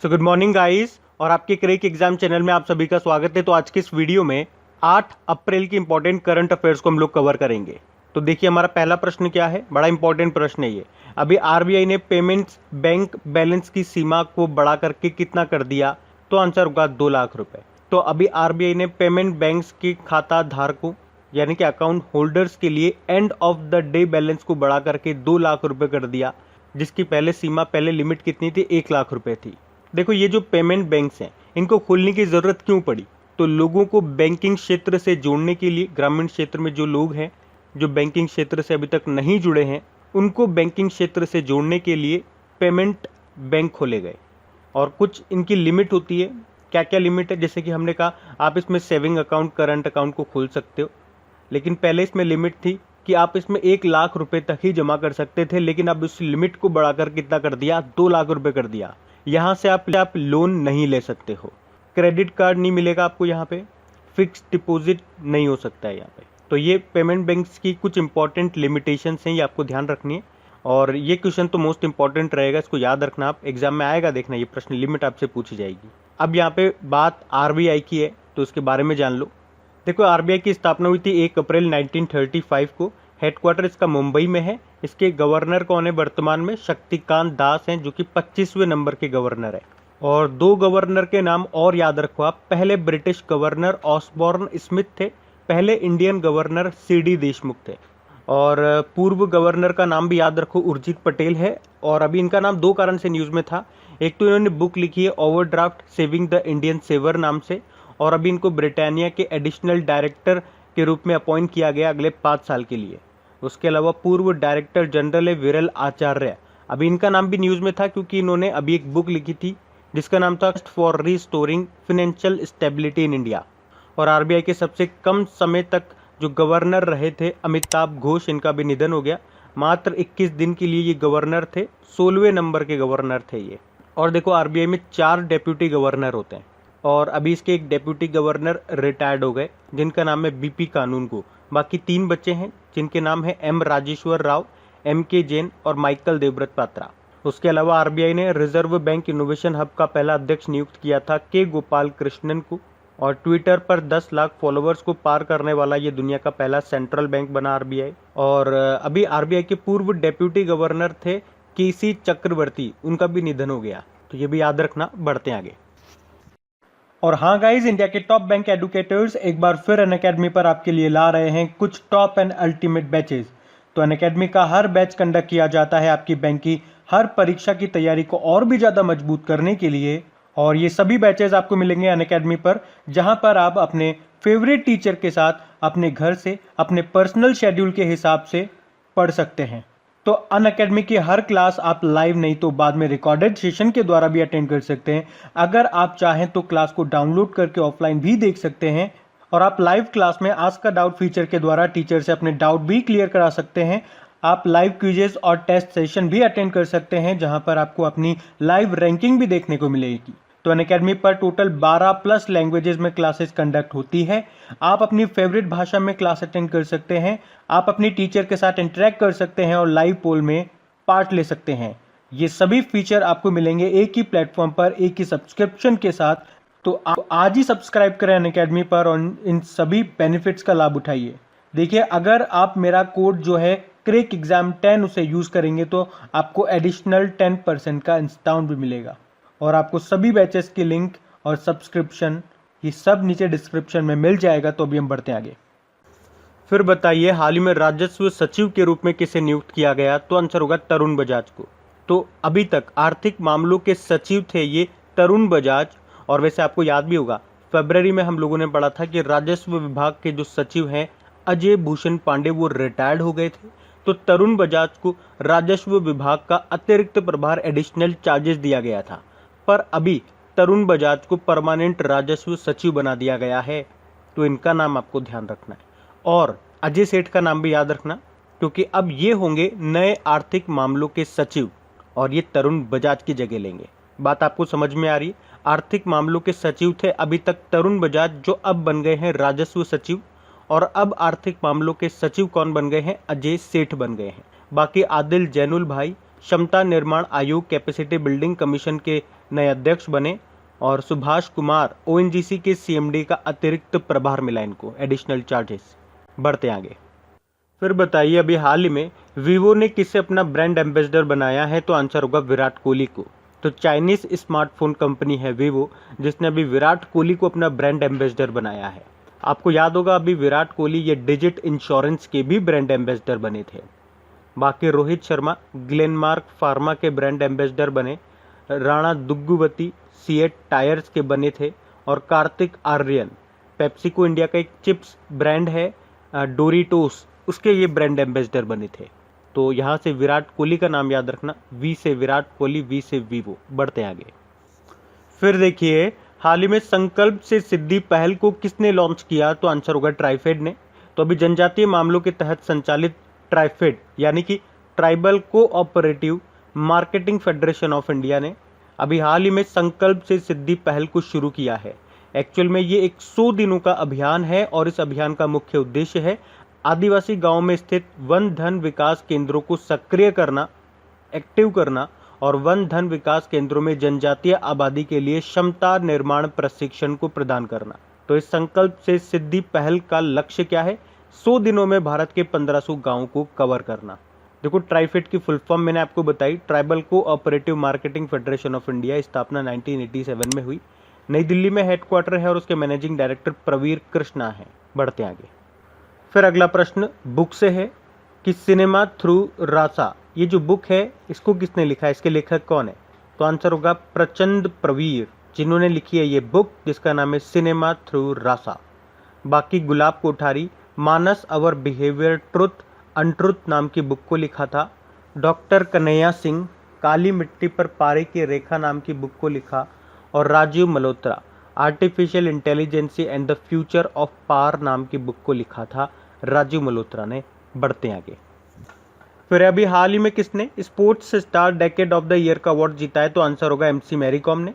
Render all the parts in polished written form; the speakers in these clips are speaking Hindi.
सो गुड मॉर्निंग गाइस, और आपके क्रेक एग्जाम चैनल में आप सभी का स्वागत है। तो आज के इस वीडियो में 8 अप्रैल की इंपॉर्टेंट करंट अफेयर्स को हम लोग कवर करेंगे। तो देखिए हमारा पहला प्रश्न क्या है, बड़ा इंपॉर्टेंट प्रश्न है ये। अभी आरबीआई ने पेमेंट्स बैंक बैलेंस की सीमा को बढ़ा करके कितना कर दिया? तो आंसर होगा 2 लाख रुपए। तो अभी आरबीआई ने पेमेंट बैंक्स के खाता धारकों यानी कि अकाउंट होल्डर्स के लिए end of the day balance को बढ़ा करके 2 लाख रुपए कर दिया, जिसकी पहले लिमिट कितनी थी? 1 लाख रुपए थी। देखो ये जो पेमेंट बैंक्स हैं इनको खोलने की ज़रूरत क्यों पड़ी? तो लोगों को बैंकिंग क्षेत्र से जोड़ने के लिए, ग्रामीण क्षेत्र में जो लोग हैं जो बैंकिंग क्षेत्र से अभी तक नहीं जुड़े हैं, उनको बैंकिंग क्षेत्र से जोड़ने के लिए पेमेंट बैंक खोले गए। और कुछ इनकी लिमिट होती है। क्या क्या लिमिट है? जैसे कि हमने कहा आप इसमें सेविंग अकाउंट, करंट अकाउंट को खोल सकते हो, लेकिन पहले इसमें लिमिट थी कि आप इसमें 1 लाख रुपए तक ही जमा कर सकते थे, लेकिन अब उस लिमिट को बढ़ाकर कितना कर दिया? 2 लाख रुपए कर दिया। यहाँ से आप लोन नहीं ले सकते हो, क्रेडिट कार्ड नहीं मिलेगा आपको, यहाँ पे फिक्स डिपॉजिट नहीं हो सकता है यहाँ पे। तो ये पेमेंट बैंक्स की कुछ इंपॉर्टेंट लिमिटेशंस हैं, ये आपको ध्यान रखनी है। और ये क्वेश्चन तो मोस्ट इंपॉर्टेंट रहेगा, इसको याद रखना आप, एग्जाम में आएगा, देखना ये प्रश्न, लिमिट आपसे पूछी जाएगी। अब यहाँ पे बात आरबीआई की है तो उसके बारे में जान लो। देखो आरबीआई की स्थापना हुई थी 1 अप्रैल 1935 को। हेडक्वार्टर इसका मुंबई में है। इसके गवर्नर कौन है वर्तमान में? शक्तिकांत दास हैं, जो कि 25वें नंबर के गवर्नर है। और 2 गवर्नर के नाम और याद रखो आप। पहले ब्रिटिश गवर्नर ऑसबॉर्न स्मिथ थे, पहले इंडियन गवर्नर सीडी देशमुख थे। और पूर्व गवर्नर का नाम भी याद रखो, उर्जित पटेल है। और अभी इनका नाम 2 कारण से न्यूज़ में था। एक तो इन्होंने बुक लिखी है overdraft saving the Indian saver नाम से, और अभी इनको ब्रिटानिया के एडिशनल डायरेक्टर के रूप में अपॉइंट किया गया अगले 5 साल के लिए। उसके अलावा पूर्व डायरेक्टर जनरल है विरल आचार्य। अभी इनका नाम भी न्यूज़ में था क्योंकि इन्होंने अभी एक बुक लिखी थी जिसका नाम था for restoring financial stability in India. और आरबीआई के सबसे कम समय तक जो गवर्नर रहे थे अमिताभ घोष, इनका भी निधन हो गया। मात्र 21 दिन के लिए ये गवर्नर थे, 16वें नंबर के गवर्नर थे ये। और देखो आरबीआई में 4 डेप्यूटी गवर्नर होते हैं, और अभी इसके एक डेप्यूटी गवर्नर रिटायर्ड हो गए जिनका नाम है बीपी कानूनगो। बाकी 3 बच्चे हैं जिनके नाम है एम राजेश्वर राव, एम के जैन और माइकल देवव्रत पात्रा। उसके अलावा आरबीआई ने रिजर्व बैंक इनोवेशन हब का पहला अध्यक्ष नियुक्त किया था के गोपाल कृष्णन को। और ट्विटर पर 10 लाख फॉलोअर्स को पार करने वाला ये दुनिया का पहला सेंट्रल बैंक बना आरबीआई। और अभी आरबीआई के पूर्व डेप्यूटी गवर्नर थे केसी चक्रवर्ती, उनका भी निधन हो गया। तो ये भी याद रखना। बढ़ते हैं आगे। और हाँ गाइज, इंडिया के टॉप बैंक एडुकेटर्स एक बार फिर अनअकैडमी पर आपके लिए ला रहे हैं कुछ टॉप एंड अल्टीमेट बैचेस। तो अनअकैडमी का हर बैच कंडक्ट किया जाता है आपकी बैंक की हर परीक्षा की तैयारी को और भी ज़्यादा मजबूत करने के लिए। और ये सभी बैचेस आपको मिलेंगे अनअकैडमी पर, जहाँ पर आप अपने फेवरेट टीचर के साथ अपने घर से अपने पर्सनल शेड्यूल के हिसाब से पढ़ सकते हैं। तो अनअकैडमी की हर क्लास आप लाइव नहीं तो बाद में रिकॉर्डेड सेशन के द्वारा भी अटेंड कर सकते हैं। अगर आप चाहें तो क्लास को डाउनलोड करके ऑफलाइन भी देख सकते हैं। और आप लाइव क्लास में आस्क अ डाउट फीचर के द्वारा टीचर से अपने डाउट भी क्लियर करा सकते हैं। आप लाइव क्विजेस और टेस्ट सेशन भी अटेंड कर सकते हैं, जहां पर आपको अपनी लाइव रैंकिंग भी देखने को मिलेगी। तो अनअकैडमी पर टोटल 12+ लैंग्वेजेस में क्लासेस कंडक्ट होती है। आप अपनी फेवरेट भाषा में क्लास अटेंड कर सकते हैं, आप अपनी टीचर के साथ इंटरेक्ट कर सकते हैं और लाइव पोल में पार्ट ले सकते हैं। ये सभी फीचर आपको मिलेंगे एक ही प्लेटफॉर्म पर, एक ही सब्सक्रिप्शन के साथ। तो आप आज ही सब्सक्राइब करें अनअकैडमी पर और इन सभी बेनिफिट्स का लाभ उठाइए। देखिए अगर आप मेरा कोड जो है क्रेक एग्जाम 10 उसे यूज़ करेंगे तो आपको एडिशनल 10% का डिस्काउंट भी मिलेगा। और आपको सभी बैचेस की लिंक और सब्सक्रिप्शन ये सब नीचे डिस्क्रिप्शन में मिल जाएगा। तो अभी हम बढ़ते हैं आगे। फिर बताइए हाल ही में राजस्व सचिव के रूप में किसे नियुक्त किया गया? तो आंसर होगा तरुण बजाज को। तो अभी तक आर्थिक मामलों के सचिव थे ये तरुण बजाज। और वैसे आपको याद भी होगा फरवरी में हम लोगों ने पढ़ा था कि राजस्व विभाग के जो सचिव हैं अजय भूषण पांडे, वो रिटायर्ड हो गए थे। तो तरुण बजाज को राजस्व विभाग का अतिरिक्त प्रभार एडिशनल चार्जेस दिया गया था, पर अभी तरुण बजाज को परमानेंट राजस्व सचिव बना दिया गया है। तो इनका नाम आपको ध्यान रखना है। और अजय सेठ का नाम भी याद रखना, क्योंकि अब ये होंगे नए आर्थिक मामलों के सचिव और ये तरुण बजाज की जगह लेंगे। बात आपको समझ में आ रही है? आर्थिक मामलों के सचिव थे अभी तक तरुण बजाज, जो अब बन गए हैं राजस्व सचिव। और अब आर्थिक मामलों के सचिव कौन बन गए हैं? अजय सेठ बन गए हैं। बाकी आदिल जैनुल भाई क्षमता निर्माण आयोग कैपेसिटी बिल्डिंग कमीशन के नए अध्यक्ष बने, और सुभाष कुमार ओएनजीसी के सीएमडी का अतिरिक्त प्रभार मिला इनको, एडिशनल चार्जेस। बढ़ते आगे। फिर बताइए अभी हाल ही में वीवो ने किसे अपना ब्रांड एम्बेसडर बनाया है? तो आंसर होगा विराट कोहली को। तो चाइनीज स्मार्टफोन कंपनी है वीवो, जिसने अभी विराट कोहली को अपना ब्रांड एम्बेसडर बनाया है। आपको याद होगा अभी विराट कोहली ये डिजिट इंश्योरेंस के भी ब्रांड एम्बेसडर बने थे। बाकी रोहित शर्मा ग्लेनमार्क फार्मा के ब्रांड एम्बेसडर बने, राणा दुग्गुवती सीएट टायर्स के बने थे, और कार्तिक आर्यन पेप्सिको इंडिया का एक चिप्स ब्रांड है डोरिटोस, उसके ये ब्रांड एम्बेसडर बने थे। तो यहाँ से विराट कोहली का नाम याद रखना, वी से विराट कोहली, वी से वीवो। बढ़ते आगे। फिर देखिए हाल ही में संकल्प से सिद्धि पहल को किसने लॉन्च किया? तो आंसर होगा ट्राइफेड ने। तो अभी जनजातीय मामलों के तहत संचालित ट्राइफेड यानी कि tribal cooperative marketing federation of India ने अभी हाल ही में संकल्प से सिद्धि पहल को शुरू किया है। एक्चुअल में ये 100 दिनों का अभियान है, और इस अभियान का मुख्य उद्देश्य है आदिवासी गांव में स्थित वन धन विकास केंद्रों को सक्रिय करना, एक्टिव करना, और वन धन विकास केंद्रों में जनजातीय आबादी के लिए क्षमता निर्माण प्रशिक्षण को प्रदान करना। तो इस संकल्प से सिद्धि पहल का लक्ष्य क्या है? 100 दिनों में भारत के 1500 गांवों को कवर करना। देखो ट्राइफेड की फुल फॉर्म मैंने आपको बताई, tribal cooperative marketing federation of India, स्थापना 1987 में हुई, नई दिल्ली में हेडक्वार्टर है, और उसके मैनेजिंग डायरेक्टर प्रवीर कृष्णा है। बढ़ते आगे। फिर अगला प्रश्न बुक से है कि सिनेमा थ्रू रासा, ये जो बुक है इसको किसने लिखा है, इसके लेखक कौन है? तो आंसर होगा प्रचंड प्रवीर, जिन्होंने लिखी है ये बुक, जिसका नाम है सिनेमा थ्रू रासा। बाकी Gulab Kothari Manas our behaviour truth untruth नाम की बुक को लिखा था। डॉक्टर कन्हैया सिंह काली मिट्टी पर पारे की रेखा नाम की बुक को लिखा, और Rajiv Malhotra artificial intelligence and the future of power नाम की बुक को लिखा था राजीव मल्होत्रा ने। बढ़ते आगे। फिर अभी हाल ही में किसने sports star decade of the year का अवार्ड जीता है? तो आंसर होगा एमसी मैरी कॉम ने।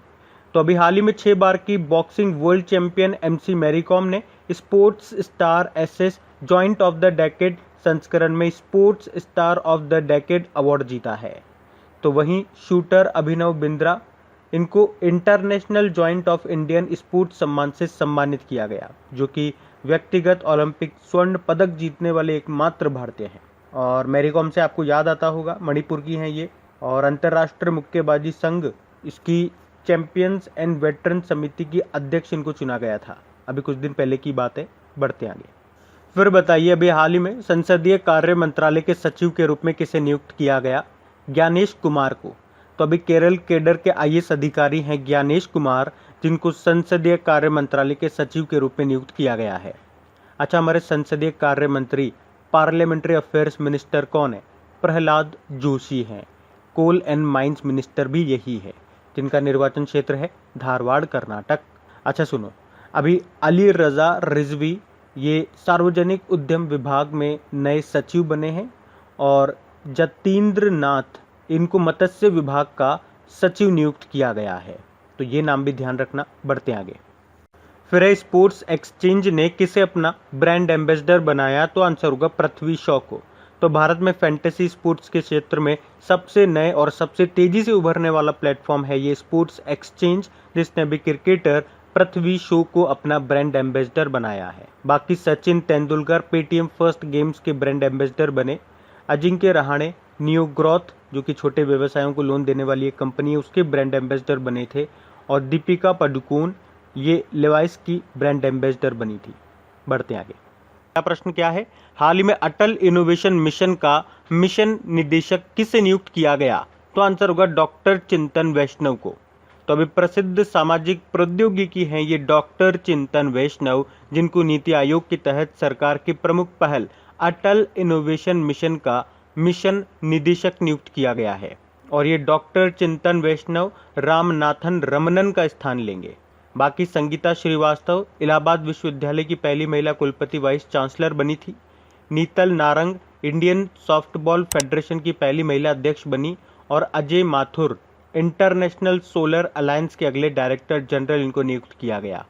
तो अभी हाल ही में 6 बार की boxing world champion MC Mary Kom ने sports star SS joint of the decade संस्करण में sports star of the decade award जीता है। तो वहीं शूटर अभिनव बिंद्रा, इनको international joint of Indian sports सम्मान से सम्मानित किया गया, जो कि व्यक्तिगत ओलंपिक स्वर्ण पदक जीतने वाले एकमात्र भारतीय हैं। और मैरी कॉम से आपको याद आता होगा मणिपुर की हैं ये, और अंतर्राष्ट्रीय मुक्केबाजी संघ इसकी चैंपियंस एंड वेटरन समिति की अध्यक्ष इनको चुना गया था, अभी कुछ दिन पहले की बात है। बढ़ते आगे। फिर बताइए अभी हाल ही में संसदीय कार्य मंत्रालय के सचिव के रूप में किसे नियुक्त किया गया? ज्ञानेश कुमार को। तो अभी केरल केडर के आईएएस अधिकारी हैं ज्ञानेश कुमार, जिनको संसदीय कार्य मंत्रालय के सचिव के रूप में नियुक्त किया गया है। अच्छा, हमारे संसदीय कार्य मंत्री पार्लियामेंट्री अफेयर्स मिनिस्टर कौन है? प्रहलाद जोशी हैं। कोल एंड माइंस मिनिस्टर भी यही है, जिनका निर्वाचन क्षेत्र है धारवाड़ कर्नाटक। अच्छा सुनो, अभी अली रजा रिजवी ये सार्वजनिक उद्यम विभाग में नए सचिव बने हैं, और जतीन्द्र नाथ इनको मत्स्य विभाग का सचिव नियुक्त किया गया है। तो ये नाम भी ध्यान रखना। बढ़ते आगे। फिर स्पोर्ट्स एक्सचेंज ने किसे अपना ब्रांड एम्बेसडर बनाया? तो आंसर होगा पृथ्वी शॉ को। तो भारत में फैंटेसी स्पोर्ट्स के क्षेत्र में सबसे नए और सबसे तेजी से उभरने वाला प्लेटफॉर्म है ये स्पोर्ट्स एक्सचेंज, जिसने अभी क्रिकेटर पृथ्वी शॉ को अपना ब्रांड एम्बेसडर बनाया है। बाकी Sachin Tendulkar Paytm first games के ब्रांड एम्बेसडर बने। अजिंक्य रहाणे न्यू ग्रोथ, जो कि छोटे व्यवसायों को लोन देने वाली एक कंपनी है, उसके ब्रांड एम्बेसडर बने थे। और दीपिका पादुकोण ये लेवाइस की ब्रांड एम्बेसडर बनी थी। बढ़ते आगे। अगला प्रश्न क्या है? हाल ही में अटल इनोवेशन मिशन का मिशन निदेशक किसे नियुक्त किया गया? तो आंसर होगा डॉक्टर चिंतन वैष्णव को। तो अभी प्रसिद्ध सामाजिक प्रौद्योगिकी हैं ये डॉक्टर चिंतन वैष्णव, जिनको नीति आयोग के तहत सरकार की प्रमुख पहल अटल इनोवेशन मिशन का मिशन निदेशक नियुक्त किया गया है। और ये डॉक्टर चिंतन वैष्णव रामनाथन रमनन का स्थान लेंगे। बाकी संगीता श्रीवास्तव इलाहाबाद विश्वविद्यालय की पहली महिला कुलपति वाइस चांसलर बनी थी। नीतल नारंग इंडियन सॉफ्टबॉल फेडरेशन की पहली महिला अध्यक्ष बनी। और Ajay Mathur international solar alliance के अगले डायरेक्टर जनरल इनको नियुक्त किया गया।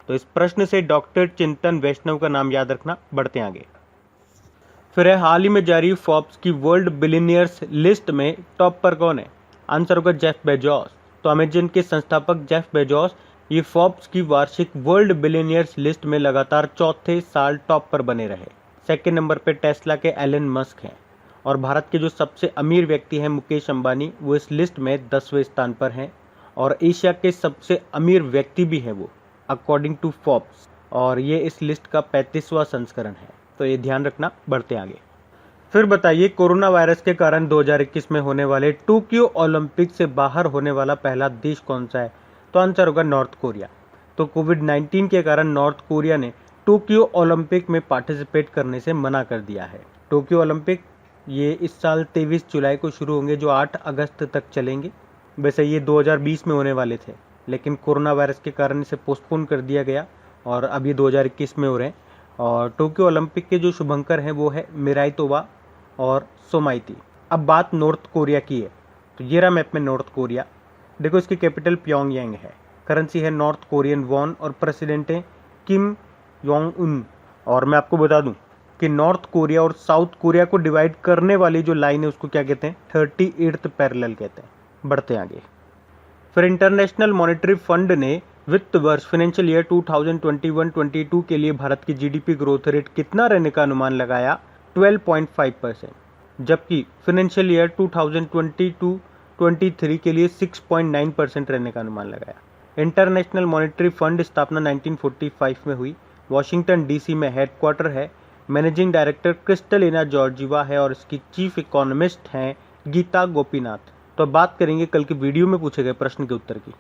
तो इस प्रश्न से डॉक्टर चिंतन वैष्णव का नाम याद रखना। बढ़ते आगे। फिर है हाल ही में जारी फोर्ब्स की वर्ल्ड बिलियनियर्स लिस्ट में टॉप पर कौन है? आंसर होगा जेफ बेजोस। तो तो अमेजन के संस्थापक जेफ बेजोस ये फोर्ब्स की वार्षिक वर्ल्ड बिलियनियर्स लिस्ट में लगातार चौथे साल टॉप पर बने रहे। सेकंड नंबर पे टेस्ला के एलन मस्क हैं और भारत के जो सबसे अमीर व्यक्ति हैं मुकेश अंबानी, वो इस लिस्ट में 10वें स्थान पर हैं और एशिया के सबसे अमीर व्यक्ति भी हैं वो अकॉर्डिंग टू फोर्ब्स, और ये इस लिस्ट का 35वां संस्करण है, तो ये ध्यान रखना। बढ़ते आगे। फिर बताइए, कोरोना वायरस के कारण 2021 में होने वाले टोक्यो ओलंपिक से बाहर होने वाला पहला देश कौन सा है? तो आंसर होगा नॉर्थ कोरिया। तो कोविड-19 के कारण नॉर्थ कोरिया ने टोक्यो ओलंपिक में पार्टिसिपेट करने से मना कर दिया है। टोक्यो ओलंपिक ये इस साल 23 जुलाई को शुरू होंगे, जो 8 अगस्त तक चलेंगे। वैसे ये 2020 में होने वाले थे, लेकिन कोरोना वायरस के कारण इसे पोस्टपोन कर दिया गया और अब ये 2021 में हो रहे हैं। और टोक्यो ओलंपिक के जो शुभंकर हैं वो है मिराई तोबा और सोमाइती। अब बात नॉर्थ कोरिया की है, तो ये रहा मैप में नॉर्थ कोरिया। देखो, इसकी कैपिटल प्योंगयांग है, करेंसी है नॉर्थ कोरियन वॉन और प्रेसिडेंट है किम योंग उन। और मैं आपको बता दूं कि नॉर्थ कोरिया और साउथ कोरिया को डिवाइड करने वाली जो लाइन है उसको क्या कहते हैं? 38th पैरेलल कहते हैं। बढ़ते आगे। फिर इंटरनेशनल मॉनेटरी फंड ने वित्त वर्ष फाइनेंशियल ईयर 2021-22 के लिए भारत की जीडीपी ग्रोथ रेट कितना रहने का अनुमान लगाया? 12.5%, जबकि फाइनेंशियल ईयर 2022-23 के लिए 6.9% रहने का अनुमान लगाया। इंटरनेशनल मॉनेटरी फंड स्थापना 1945 में हुई। वॉशिंगटन डीसी में हेडक्वार्टर है। मैनेजिंग डायरेक्टर क्रिस्टलिना जॉर्जिवा है और इसकी चीफ इकोनॉमिस्ट हैं गीता गोपीनाथ। तो अब बात करेंगे कल के वीडियो में पूछे गए प्रश्न के उत्तर की।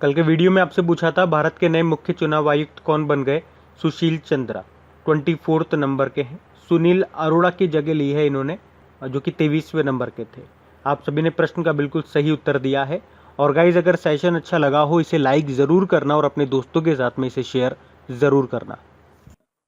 कल के वीडियो में आपसे पूछा था भारत के नए मुख्य चुनाव आयुक्त कौन बन गए? सुशील चंद्रा 24 नंबर के हैं। सुनील अरोड़ा की जगह ली है इन्होंने, जो कि 23वें नंबर के थे। आप सभी ने प्रश्न का बिल्कुल सही उत्तर दिया है। और गाइज, अगर सेशन अच्छा लगा हो इसे लाइक ज़रूर करना और अपने दोस्तों के साथ में इसे शेयर ज़रूर करना।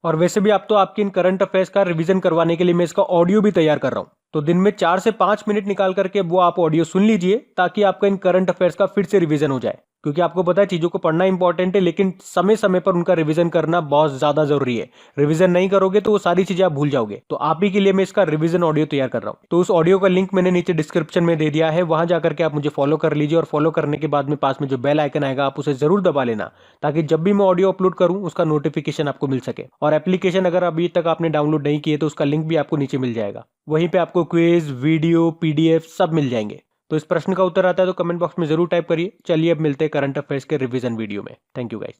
और वैसे भी आप तो आपकी इन करंट अफेयर्स का रिवीजन करवाने के लिए मैं इसका ऑडियो भी तैयार कर रहा हूँ, तो दिन में 4 से 5 मिनट निकाल करके वो आप ऑडियो सुन लीजिए, ताकि आपका इन करंट अफेयर्स का फिर से रिवीजन हो जाए। क्योंकि आपको पता है चीजों को पढ़ना इंपॉर्टेंट है, लेकिन समय समय पर उनका रिवीजन करना बहुत ज्यादा जरूरी है। रिवीजन नहीं करोगे तो वो सारी चीजें आप भूल जाओगे। तो आप ही के लिए मैं इसका रिवीजन ऑडियो तैयार कर रहा हूँ। तो उस ऑडियो का लिंक मैंने नीचे डिस्क्रिप्शन में दे दिया है, वहां जाकर के आप मुझे फॉलो कर लीजिए। और फॉलो करने के बाद में पास में जो बेल आइकन आएगा आप उसे जरूर दबा लेना, ताकि जब भी मैं ऑडियो अपलोड करूं उसका नोटिफिकेशन आपको मिल सके। और एप्लीकेशन अगर अभी तक आपने डाउनलोड नहीं किए तो उसका लिंक भी आपको नीचे मिल जाएगा। वहीं पे आपको क्विज, वीडियो, पीडीएफ सब मिल जाएंगे। तो इस प्रश्न का उत्तर आता है तो कमेंट बॉक्स में जरूर टाइप करिए। चलिए अब मिलते हैं करंट अफेयर्स के रिवीजन वीडियो में। Thank you guys.